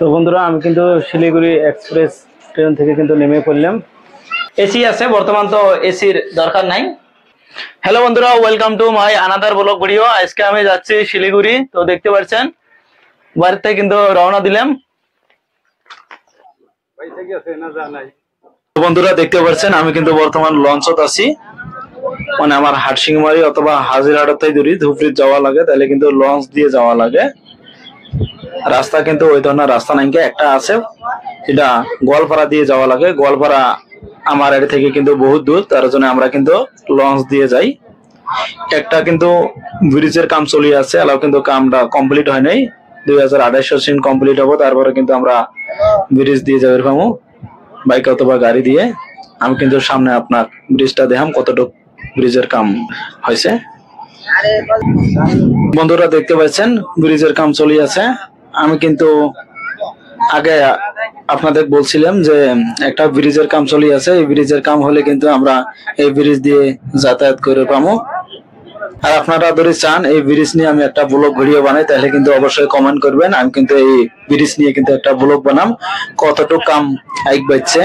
তো বন্ধুরা আমি কিন্তু শিলিগুড়ি এক্সপ্রেস ট্রেন থেকে কিন্তু নেমে পড়লাম। এসি আছে বর্তমান, তো এসির দরকার নাই। হ্যালো বন্ধুরা, welcome to my another blog video. আজকে আমি যাচ্ছি শিলিগুড়ি। তো দেখতে পাচ্ছেন বাড়িতে কিন্তু রওনা দিলাম। বন্ধুরা দেখতে পাচ্ছেন আমি কিন্তু বর্তমান লঞ্চত আছি, মানে আমার হাটসিংমারি অথবা হাজিরহাটতে দূরি ধুবড়ি যাওয়া লাগে, তাহলে কিন্তু লঞ্চ দিয়ে যাওয়া লাগে। রাস্তা কিন্তু ওই ধরনের রাস্তা নাই, একটা আছে এটা গোয়ালপাড়া দিয়ে যাওয়া লাগে। গোয়ালপাড়া আমার এর থেকে কিন্তু বহুত দূর, তার জন্য আমরা কিন্তু লঞ্চ দিয়ে যাই। একটা কিন্তু ব্রিজের কাম চলে আছে, এলাও কিন্তু কামটা কমপ্লিট হয় নাই। 2028 সিন কমপ্লিট হবো, তারপরে কিন্তু আমরা ব্রিজ দিয়ে যাবে পাবো বাইক অথবা গাড়ি দিয়ে। আমি কিন্তু সামনে আপনার ব্রিজটা দেখাম কতটুকু ব্রিজের কাম হয়েছে। বন্ধুরা দেখতে পাচ্ছেন ব্রিজের কাম চলে আছে। আমি কিন্তু আগে আপনাদের বলছিলাম যে একটা ব্রিজের কাম চলে আছে, এই ব্রিজের কাম হলে কিন্তু আমরা এই ব্রিজ দিয়ে যাতায়াত করে পাবো। আর আপনারা যদি চান এই ব্রিজ নিয়ে আমি একটা ব্লগ ভিডিও বানাই, তাহলে কিন্তু অবশ্যই কমেন্ট করবেন। আমি কিন্তু এই ব্রিজ নিয়ে কিন্তু একটা ব্লগ বানাম, কতটুকু কাম আইক বাজছে।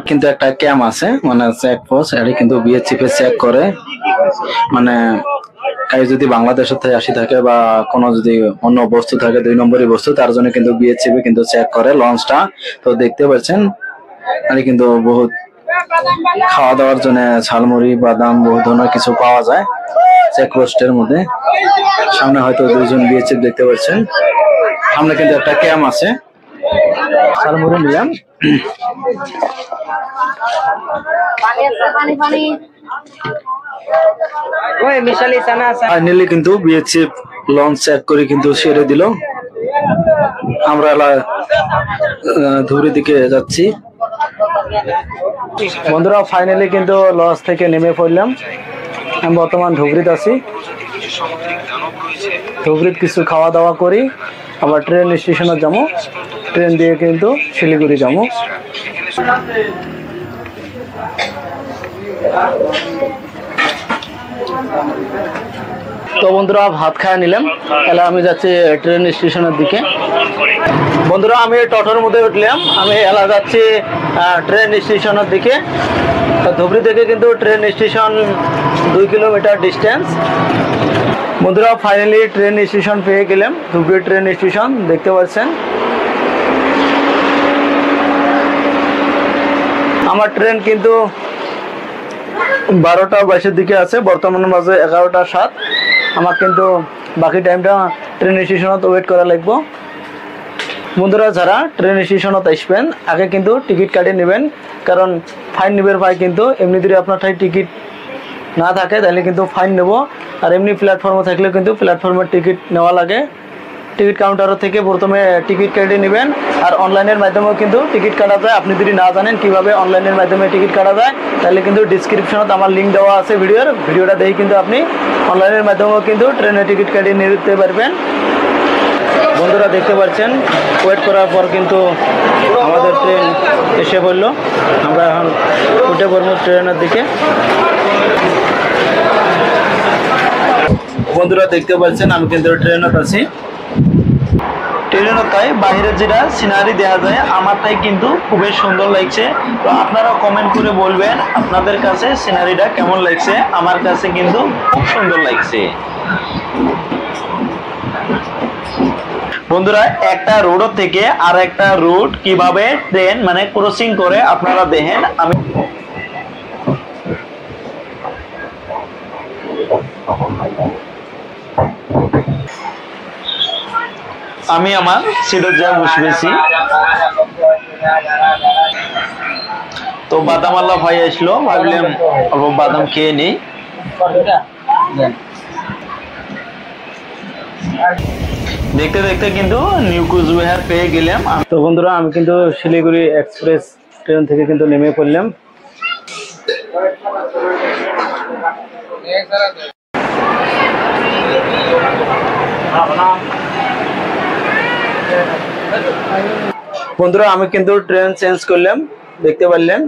কিন্তু একটা ক্যাম্প আছে, মানে চেক পোস্ট, এটা কিন্তু বিএসএফ চেক করে, মানে যদি বাংলাদেশের থেকে আসি থাকে বা কোনো যদি অন্য বস্তু থাকে 2 নম্বরই বস্তু, তার জন্য কিন্তু বিএসএফ কিন্তু চেক করে লঞ্চটা। তো দেখতে পাচ্ছেন আর কিন্তু বহুত খাওয়া দাওয়ার জন্য ঝালমুড়ি বাদাম বহু ধরনের কিছু পাওয়া যায় চেকপোস্টের মধ্যে। সামনে হয়তো 2 জন বিএসএফ দেখতে পাচ্ছেন। সামনে কিন্তু একটা ক্যাম্প আছে, ঝালমুড়ি নিলাম। ফাইনালি কিন্তু বিএসএফ লঞ্চ চেক করে কিন্তু ছেড়ে দিল। আমরা ধুবড়ির দিকে যাচ্ছি। বন্ধুরা ফাইনালি কিন্তু লঞ্চ থেকে নেমে পড়লাম। আমি বর্তমান ধুবড়িতে আছি। ধুবড়িতে কিছু খাওয়া দাওয়া করি, আবার ট্রেন স্টেশনে যাবো। ট্রেন দিয়ে কিন্তু শিলিগুড়ি যাবো। তো বন্ধুরা ভাত খাওয়া নিলাম, তাহলে আমি যাচ্ছি ট্রেন স্টেশনের দিকে। বন্ধুরা আমি টোটোর মধ্যে উঠলাম, আমি এলা যাচ্ছি ট্রেন স্টেশনের দিকে। তো ধুবড়ি থেকে কিন্তু ট্রেন স্টেশন 2 কিলোমিটার ডিস্টেন্স। বন্ধুরা ফাইনালি ট্রেন স্টেশন পেয়ে গেলাম, ধুবড়ি ট্রেন স্টেশন দেখতে পাচ্ছেন। আমার ট্রেন কিন্তু 12টা 22-এর দিকে আছে, বর্তমানে বাজে 11টা 7। আমার কিন্তু বাকি টাইমটা ট্রেন স্টেশনত ওয়েট করা লাগবে। বন্ধুরা যারা ট্রেন স্টেশনত আসবেন আগে কিন্তু টিকিট কাটিয়ে নেবেন, কারণ ফাইন নেবের ভাই কিন্তু এমনি যদি আপনার ঠাই টিকিট না থাকে তাহলে কিন্তু ফাইন নেব। আর এমনি প্ল্যাটফর্মে থাকলে কিন্তু প্ল্যাটফর্মের টিকিট নেওয়া লাগে। টিকিট কাউন্টার থেকে প্রথমে টিকিট কেটে নেবেন। আর অনলাইনের মাধ্যমেও কিন্তু টিকিট কাটা যায়। আপনি যদি না জানেন কিভাবে অনলাইনের মাধ্যমে টিকিট কাটা যায়, তাহলে কিন্তু ডিসক্রিপশনত আমার লিঙ্ক দেওয়া আছে ভিডিওটা দেখে কিন্তু আপনি অনলাইনের মাধ্যমেও কিন্তু ট্রেনের টিকিট কেটে নিতে পারবেন। বন্ধুরা দেখতে পাচ্ছেন ওয়েট করার পর কিন্তু আমাদের ট্রেন এসে পড়লো। আমরা এখন উঠে পড়বো ট্রেনের দিকে। বন্ধুরা দেখতে পাচ্ছেন আমি কিন্তু ট্রেনত আছি। ট্রেনের তাই বাইরের যেটা সিনারি দেখা যায় আমার তাই কিন্তু খুবই সুন্দর লাগছে। তো আপনারা কমেন্ট করে বলবেন আপনাদের কাছে সিনারিটা কেমন লাগছে। আমার কাছে কিন্তু খুব সুন্দর লাগছে। বন্ধুরা একটা রোড থেকে আর একটা রুট কিভাবে ট্রেন মানে ক্রসিং করে আপনারা দেখেন। আমি আমার সিটের জায়গায় বসেছি। তো বাদাম আল্লাহ ভাই আসলো, ভাবলাম অল্প বাদাম খেয়ে নেই। দেখতে দেখতে কিন্তু নিউ কুচবিহার পেয়ে গেলাম। তো বন্ধুরা আমি কিন্তু শিলিগুড়ি এক্সপ্রেস ট্রেন থেকে কিন্তু নেমে পড়লাম। বন্ধুরা আমি কিন্তু ট্রেন চেঞ্জ করলাম, দেখতে পারলেন।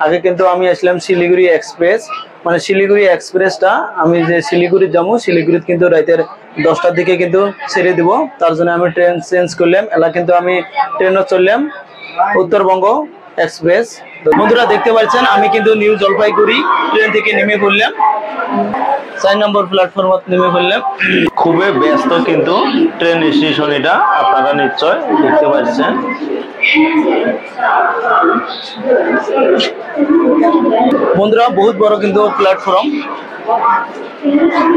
আগে কিন্তু আমি আসলাম শিলিগুড়ি এক্সপ্রেস, মানে শিলিগুড়ি এক্সপ্রেসটা আমি যে শিলিগুড়ি যাবো, শিলিগুড়িতে কিন্তু রাতের 10টার দিকে কিন্তু ছেড়ে দিব। তার জন্য আমি ট্রেন চেঞ্জ করলাম। এলা কিন্তু আমি ট্রেনও চললাম উত্তরবঙ্গ এক্সপ্রেস। তো বন্ধুরা দেখতে পাচ্ছেন আমি কিন্তু নিউ জলপাইগুড়ি ট্রেন থেকে নেমে পড়লাম, 4 নম্বর প্ল্যাটফর্মে নেমে পড়লাম। খুবই ব্যস্ত কিন্তু ট্রেন স্টেশন, এটা আপনারা নিশ্চয় দেখতে পাচ্ছেন। বন্ধুরা বহুত বড় কিন্তু প্ল্যাটফর্ম।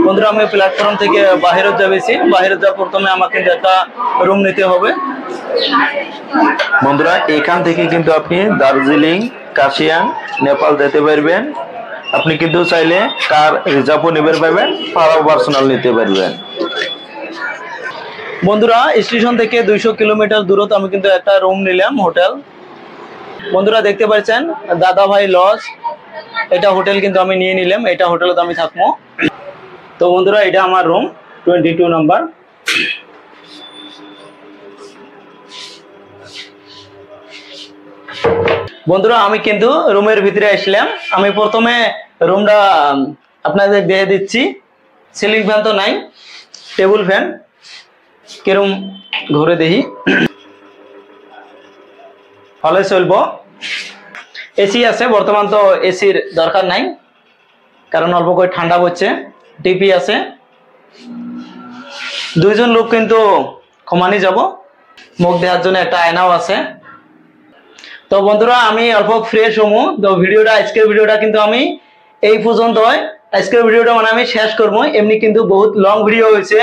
বন্ধুরা আমি প্ল্যাটফর্ম থেকে বাইরে যাবেছি, বাইরে যা প্রথমে আমাকে কিন্তু একটা রুম নিতে হবে। বন্ধুরা এখান থেকে কিন্তু আপনি দার্জিলিং, কাশিয়াং, নেপাল যেতে পারবেন। আপনি কিন্তু চাইলে কার রিজার্ভও নিতে পারবেন, ভাড়াও পার্সোনাল নিতে পারবেন। বন্ধুরা স্টেশন থেকে 200 কিলোমিটার দূরত্ব আমি কিন্তু একটা রুম নিলাম, হোটেল। বন্ধুরা দেখতে পাচ্ছেন দাদা ভাই লজ, এটা হোটেল কিন্তু আমি নিয়ে নিলাম। এটা হোটেলে আমি থাকবো। তো বন্ধুরা এটা আমার রুম 22 নাম্বার। বন্ধুরা আমি কিন্তু রুমের ভিতরে আসলাম। আমি প্রথমে রুমটা আপনাদের দিয়ে দিচ্ছি। সিলিং ফ্যান তো নাই, টেবিল ফ্যান কিরম ঘুরে দেখি। হলে চলবো। এসি আছে, বর্তমান তো এসির দরকার নাই, কারণ অল্প করে ঠান্ডা পড়ছে। টিভি আছে, 2 জন লোক কিন্তু কমানি যাব। মুখ দেওয়ার জন্য একটা আয়নাও আছে। তো বন্ধুরা আমি অল্প ফ্রেশ হবো। তো ভিডিওটা, আজকের ভিডিওটা কিন্তু আমি এই পর্যন্ত, আজকের ভিডিওটা মানে আমি শেষ করবো। এমনি কিন্তু বহুত লং ভিডিও হয়েছে।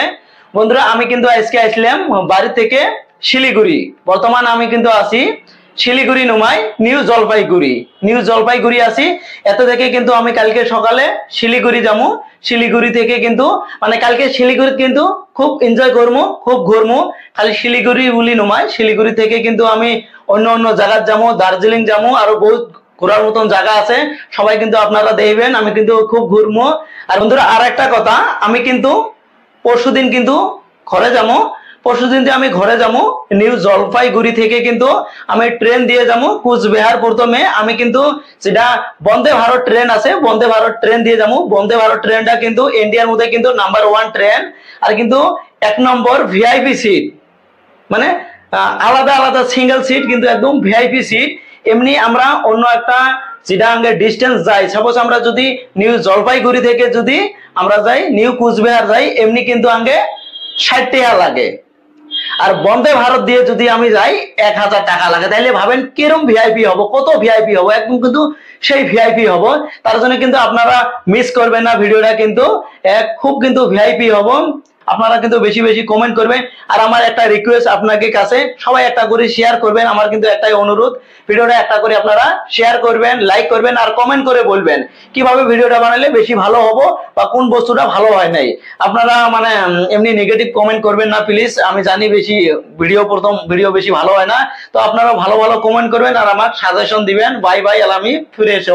বন্ধুরা আমি কিন্তু আজকে আসলাম বাড়ি থেকে শিলিগুড়ি। বর্তমান আমি কিন্তু আছি শিলিগুড়ি নুমাই নিউ জলপাইগুড়ি। নিউ জলপাইগুড়ি আছি। এত থেকে কিন্তু আমি কালকে সকালে শিলিগুড়ি যাবো। শিলিগুড়ি থেকে কিন্তু মানে কালকে শিলিগুড়ি কিন্তু খুব এনজয় করবো, খুব ঘুরবো। খালি শিলিগুড়ি বলি নুমাই, শিলিগুড়ি থেকে কিন্তু আমি অন্য অন্য জায়গা যাবো, দার্জিলিং যাবো, আরো বহুত ঘোরার মতন জায়গা আছে। সবাই কিন্তু আপনারা দেখবেন, আমি কিন্তু খুব ঘুরবো। আর বন্ধুরা আর একটা কথা, আমি কিন্তু পরশুদিন কিন্তু ঘরে যাবো। পরশুদিন আমি ঘরে যাবো। নিউ জলপাইগুড়ি থেকে কিন্তু আমি ট্রেন দিয়ে যাবো কুচবিহার। প্রথমে আমি কিন্তু যেটা বন্দে ভারত ট্রেন আছে, বন্দে ভারত ট্রেন দিয়ে যাবো। বন্দে ভারত ট্রেনটা কিন্তু ইন্ডিয়ার মধ্যে কিন্তু নাম্বার 1 ট্রেন। আর কিন্তু 1 নম্বর ভিআইপি সিট, মানে আলাদা আলাদা সিঙ্গেল সিট, কিন্তু একদম ভিআইপি সিট। এমনি আমরা অন্য একটা যেটা আগে ডিস্টেন্স যাই, সাপোজ আমরা যদি নিউ জলপাইগুড়ি থেকে যদি আমরা যাই নিউ কুচবিহার যাই, এমনি কিন্তু আগে 60 টাকা লাগে। আর বন্দে ভারত দিয়ে যদি আমি যাই 1000 টাকা লাগে। তাইলে ভাবেন কিরম ভিআইপি হবো, কত ভিআইপি হবো, একদম কিন্তু সেই ভিআইপি হবো। তার জন্য কিন্তু আপনারা মিস করবেন না ভিডিওটা, কিন্তু খুব কিন্তু ভিআইপি হবো। আপনারা কিন্তু বেশি বেশি কমেন্ট করবেন। আর আমার একটা রিকোয়েস্ট আপনাদের কাছে, সবাই একটা করে শেয়ার করবেন। আমার কিন্তু একটাই অনুরোধ, ভিডিওটা একটা করে আপনারা শেয়ার করবেন, লাইক করবেন, আর কমেন্ট করে বলবেন কিভাবে ভিডিওটা বানালে বেশি ভালো হবো বা কোন বস্তুটা ভালো হয় নাই। আপনারা মানে এমনি নেগেটিভ কমেন্ট করবেন না প্লিজ। আমি জানি বেশি প্রথম ভিডিও বেশি ভালো হয় না। তো আপনারা ভালো ভালো কমেন্ট করবেন আর আমার সাজেশন দিবেন। বাই বাই, আমি ফিরে এসে